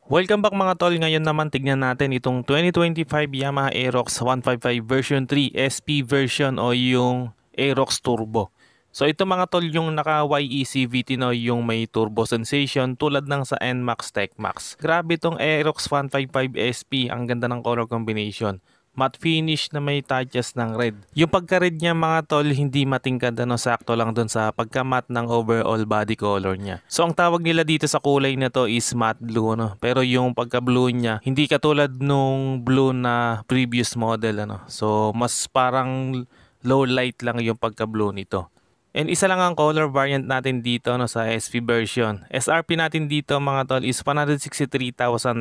Welcome back mga tol. Ngayon naman tignan natin itong 2025 Yamaha Aerox 155 version 3 SP version o yung Aerox Turbo. So ito mga tol yung naka YEC VT no, yung may turbo sensation tulad ng sa NMAX TechMax. Grabe itong Aerox 155 SP, ang ganda ng color combination. Matte finish na may touches ng red. Yung pagka-red niya mga tol, hindi matingkad, sakto lang dun sa pagka-matte ng overall body color niya. So ang tawag nila dito sa kulay na to is matte blue, no? Pero yung pagka-blue niya, hindi katulad nung blue na previous model, ano? So mas parang low light lang yung pagka-blue nito. And isa lang ang color variant natin dito no, sa SP version. SRP natin dito mga tol is 163,900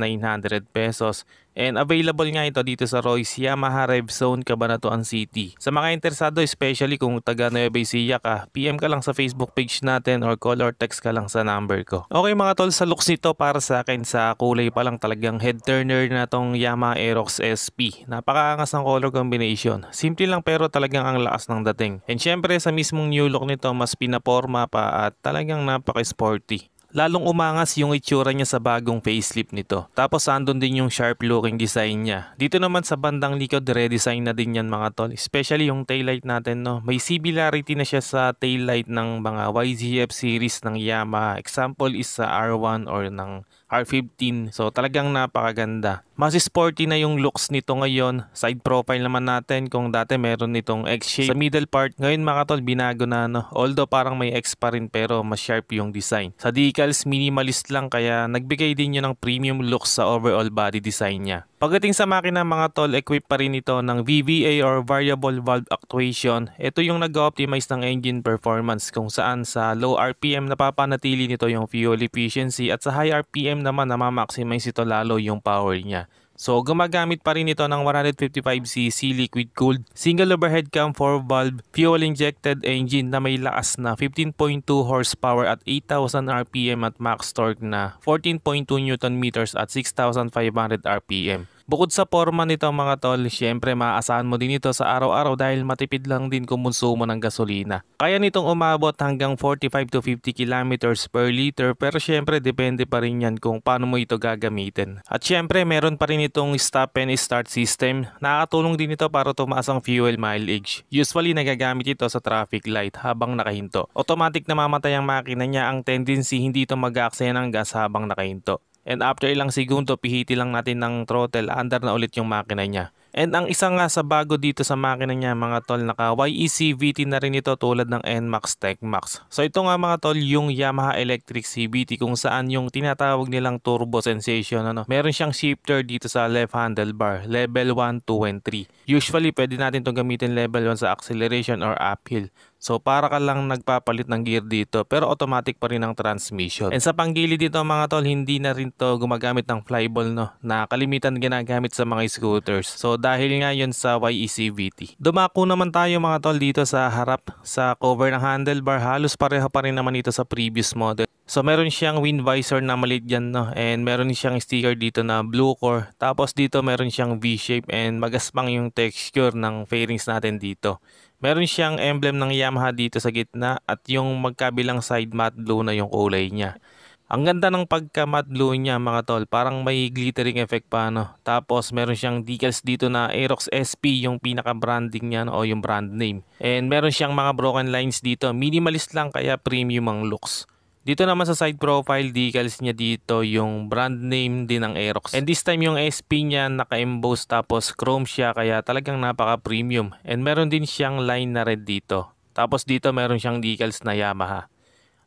pesos. And available nga ito dito sa Royce Yamaha Rev Zone, Cabanatuan City. Sa mga interesado, especially kung taga Nueva Ecija ka, PM ka lang sa Facebook page natin or call or text ka lang sa number ko. Okay mga tol, sa looks nito para sa akin sa kulay pa lang talagang head turner na tong Yamaha Aerox SP. Napakaangas ng color combination. Simple lang pero talagang ang lakas ng dating. And syempre sa mismong new look nito mas pinaporma pa at talagang napaka-sporty. Lalong umangas yung itsura niya sa bagong facelift nito. Tapos andun din yung sharp looking design niya. Dito naman sa bandang likod, redesign na din yan mga tol. Especially yung taillight natin, no. May similarity na siya sa taillight ng mga YZF series ng Yamaha. Example is sa R1 or ng R15. So talagang napakaganda. Mas sporty na yung looks nito ngayon. Side profile naman natin, kung dati meron nitong X-shape sa middle part, ngayon mga tol binago na, no. Although parang may X pa rin pero mas sharp yung design. Sa decals minimalist lang kaya nagbigay din yun ng premium looks sa overall body design niya. Pagdating sa makina mga tol, equipped pa rin ito ng VVA or Variable Valve Actuation. Ito yung nag-optimize ng engine performance kung saan sa low RPM napapanatili nito yung fuel efficiency at sa high RPM naman namamaximize ito lalo yung power niya. So gumagamit pa rin ito ng 155cc liquid cooled single overhead cam 4-valve fuel injected engine na may lakas na 15.2 horsepower at 8,000 RPM at max torque na 14.2 Nm at 6,500 RPM. Bukod sa forma nito mga tol, syempre maaasahan mo din ito sa araw-araw dahil matipid lang din kumonsumo ng gasolina. Kaya nitong umabot hanggang 45 to 50 kilometers per liter pero syempre depende pa rin yan kung paano mo ito gagamitin. At syempre meron pa rin itong stop and start system. Nakakatulong din ito para tumaas ang fuel mileage. Usually nagagamit ito sa traffic light habang nakahinto. Automatic na mamatay ang makina niya, ang tendency hindi ito mag-aaksaya ng gas habang nakahinto. And after ilang segundo, pihiti lang natin ng throttle, andar na ulit yung makina niya. And ang isa nga sa bago dito sa makina niya mga tol, naka YEC VT na rin ito tulad ng NMAX TechMax. So ito nga mga tol yung Yamaha Electric CVT kung saan yung tinatawag nilang turbo sensation. Meron siyang shifter dito sa left handlebar, level 1, 2, and 3. Usually pwede natin itong gamitin level 1 sa acceleration or uphill. So para ka lang nagpapalit ng gear dito pero automatic pa rin ang transmission. And sa panggilid dito mga tol, hindi na rin to gumagamit ng flyball na kalimitan ginagamit sa mga scooters. So dahil nga yun sa YEC VT. Dumako naman tayo mga tol dito sa harap, sa cover ng handlebar, halos pareho pa rin naman ito sa previous model. So meron siyang wind visor na maliit dyan, and meron siyang sticker dito na blue core. Tapos dito meron siyang V-shape and magaspang yung texture ng fairings natin dito. Meron siyang emblem ng Yamaha dito sa gitna at yung magkabilang side matte blue na yung kulay niya. Ang ganda ng pagka matte blue niya mga tol, parang may glittering effect pa Tapos meron siyang decals dito na Aerox SP yung pinaka branding niya o yung brand name. And meron siyang mga broken lines dito, minimalist lang kaya premium ang looks. Dito naman sa side profile decals niya dito yung brand name din ng Aerox. And this time yung SP niya naka-emboss tapos chrome siya kaya talagang napaka-premium. And meron din siyang line na red dito. Tapos dito meron siyang decals na Yamaha.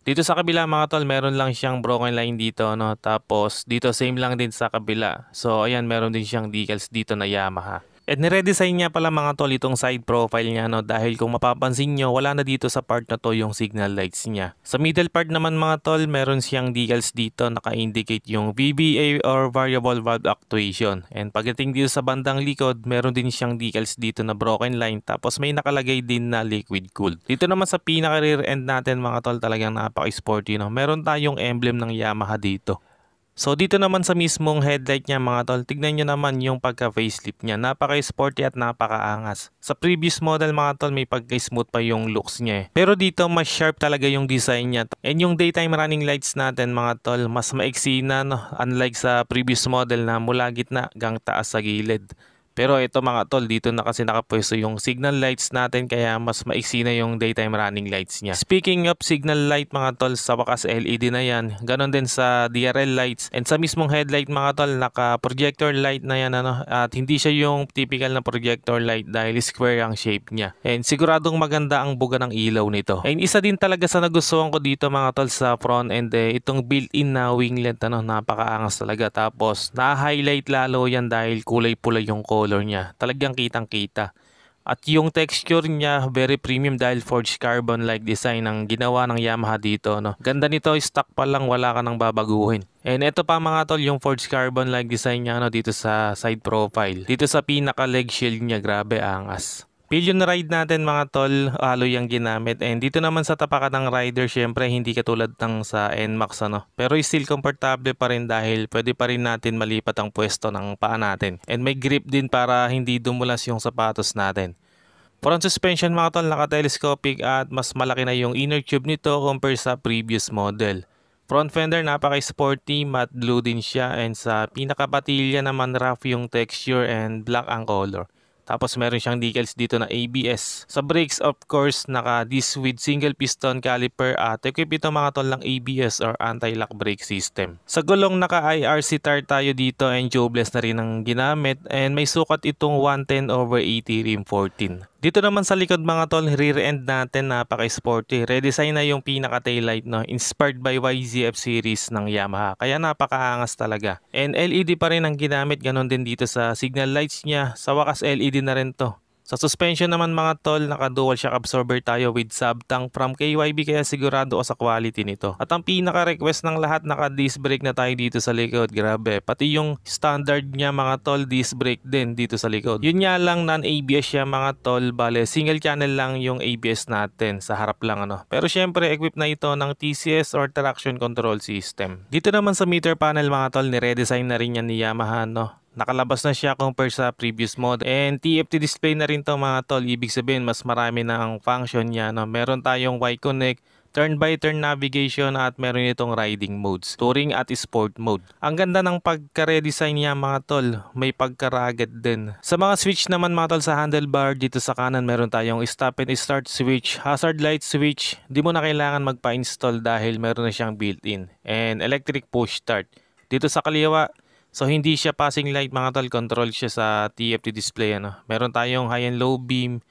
Dito sa kabila mga tol meron lang siyang broken line dito Tapos dito same lang din sa kabila. So ayan meron din siyang decals dito na Yamaha. At niredesign niya pala mga tol itong side profile niya dahil kung mapapansin nyo wala na dito sa part na to yung signal lights niya. Sa middle part naman mga tol meron siyang decals dito naka-indicate yung VVA or Variable Valve Actuation. And pagdating dito sa bandang likod meron din siyang decals dito na broken line tapos may nakalagay din na liquid cooled. Dito naman sa pinaka rear end natin mga tol talagang napaka-sporty Meron tayong emblem ng Yamaha dito. So dito naman sa mismong headlight niya mga tol, tignan nyo naman yung pagka-facelift niya. Napaka-sporty at napaka-angas. Sa previous model mga tol, may pagka-smooth pa yung looks niya Pero dito mas sharp talaga yung design niya. And yung daytime running lights natin mga tol, mas maiksi na no? Unlike sa previous model na mula gitna hanggang taas sa gilid. Pero ito mga tol, dito na kasi nakapwesto yung signal lights natin kaya mas maiksi na yung daytime running lights niya. Speaking of signal light mga tol, sa wakas LED na yan. Ganon din sa DRL lights. And sa mismong headlight mga tol, naka projector light na yan ano. At hindi siya yung typical na projector light dahil square ang shape niya. And siguradong maganda ang buga ng ilaw nito. And isa din talaga sa nagustuhan ko dito mga tol sa front end itong built-in na winglet ano, napakaangas talaga. Tapos na-highlight lalo yan dahil kulay pula yung color niya. Talagang kitang-kita. At yung texture niya very premium dahil forged carbon like design ang ginawa ng Yamaha dito no. Ganda nito, stock pa lang, wala ka nang babaguhin. And ito pa mga tol, yung forged carbon like design niya no, dito sa side profile. Dito sa pinaka leg shield niya, grabe angas. Pillion ride natin mga tol, alloy ang ginamit. And dito naman sa tapakan ng rider, syempre hindi katulad ng sa NMAX ano. Pero still komportable pa rin dahil pwede pa rin natin malipat ang pwesto ng paa natin. And may grip din para hindi dumulas yung sapatos natin. Front suspension mga tol, naka-telescopic at mas malaki na yung inner tube nito compare sa previous model. Front fender napaka-sporty, matte blue din siya. And sa pinakapatilya naman rough yung texture and black ang color. Tapos meron siyang decals dito na ABS. Sa brakes of course, naka-disc with single piston caliper at equip ito mga tol ng ABS or anti-lock brake system. Sa gulong naka-IRC tire tayo dito and tubeless na rin ang ginamit and may sukat itong 110/80 rim 14. Dito naman sa likod mga tol, rear end natin napaka-sporty. Redesign na yung pinaka taillight no, inspired by YZF series ng Yamaha. Kaya napakaangas talaga. And LED pa rin ang ginamit, ganon din dito sa signal lights niya. Sa wakas LED na rin to. Sa suspension naman mga tol, naka-dual shock absorber tayo with sub-tank from KYB kaya sigurado ako sa quality nito. At ang pinaka-request ng lahat, naka-disc brake na tayo dito sa likod. Grabe, pati yung standard niya mga tol, disc brake din dito sa likod. Yun nga lang, non-ABS siya mga tol, bale single channel lang yung ABS natin, sa harap lang ano. Pero syempre, equip na ito ng TCS or traction control system. Dito naman sa meter panel mga tol, niredesign na rin yan ni Yamaha no. Nakalabas na siya compare sa previous model. And TFT display na rin to mga tol. Ibig sabihin mas marami na ang function niya. No? Meron tayong Y-Connect, turn by turn navigation at meron itong riding modes, touring at sport mode. Ang ganda ng pagka-redesign niya mga tol. May pagka-rugged din. Sa mga switch naman mga tol sa handlebar, dito sa kanan meron tayong stop and start switch, hazard light switch. Di mo na kailangan magpa-install dahil meron na siyang built-in. And electric push start. Dito sa kaliwa, so hindi siya passing light mga tol, control siya sa TFT display ano. Meron tayong high and low beam,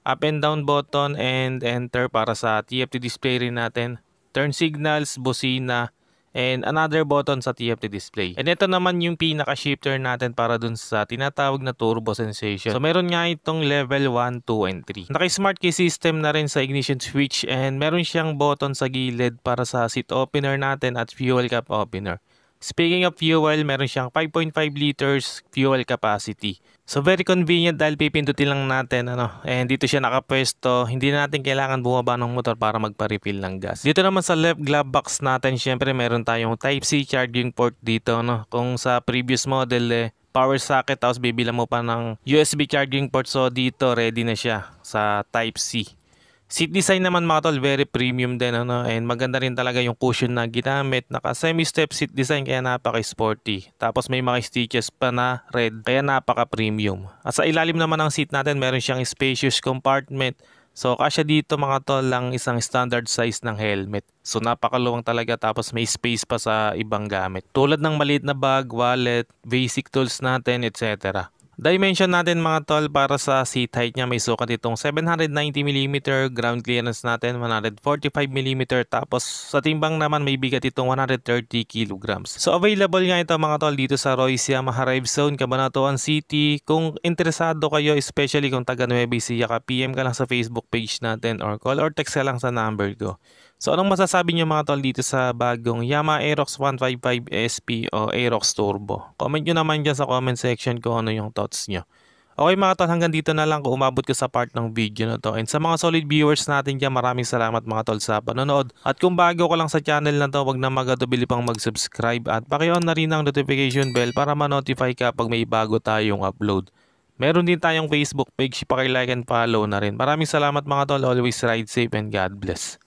up and down button and enter para sa TFT display rin natin. Turn signals, busina, and another button sa TFT display. And ito naman yung pinaka-shifter natin para dun sa tinatawag na turbo sensation. So meron nga itong level 1, 2, and 3. Naka-smart key system na rin sa ignition switch and meron siyang button sa gilid para sa seat opener natin at fuel cap opener. Speaking of fuel, meron siyang 5.5 liters fuel capacity. So very convenient dahil pipindutin lang natin ano. And dito siya nakapwesto, hindi natin kailangan bumaba ng motor para magpa-refill ng gas. Dito naman sa left glove box natin, syempre meron tayong Type-C charging port dito no. Kung sa previous model power socket tapos bibilang mo pa ng USB charging port, so dito ready na siya sa Type-C. Seat design naman mga tol, very premium din ano, and maganda rin talaga yung cushion na ginamit. Naka semi-step seat design kaya napaka-sporty. Tapos may mga stitches pa na red kaya napaka-premium. At sa ilalim naman ng seat natin meron siyang spacious compartment. So kasya dito mga tol lang isang standard size ng helmet. So napakaluwang talaga, tapos may space pa sa ibang gamit. Tulad ng maliit na bag, wallet, basic tools natin, etc. Dimension natin mga tol, para sa seat height niya may sukat itong 790mm, ground clearance natin 145mm, tapos sa timbang naman may bigat itong 130kg. So available nga ito mga tol dito sa Royce Yamaha Drive Zone, Cabanatuan City. Kung interesado kayo, especially kung taga Nueva Ecija ka, PM ka lang sa Facebook page natin or call or text ka lang sa number ko. So anong masasabi niyo mga tol dito sa bagong Yamaha Aerox 155 SP o Aerox Turbo? Comment nyo naman dyan sa comment section kung ano yung thoughts nyo. Okay mga tol, hanggang dito na lang kung umabot ka sa part ng video na to. And sa mga solid viewers natin dyan, maraming salamat mga tol sa panonood. At kung bago ka lang sa channel na to, wag na magatubili pang mag-subscribe at paki-on na rin ang notification bell para ma-notify ka pag may bago tayong upload. Meron din tayong Facebook page, paki-like and follow na rin. Maraming salamat mga tol, always ride safe and God bless.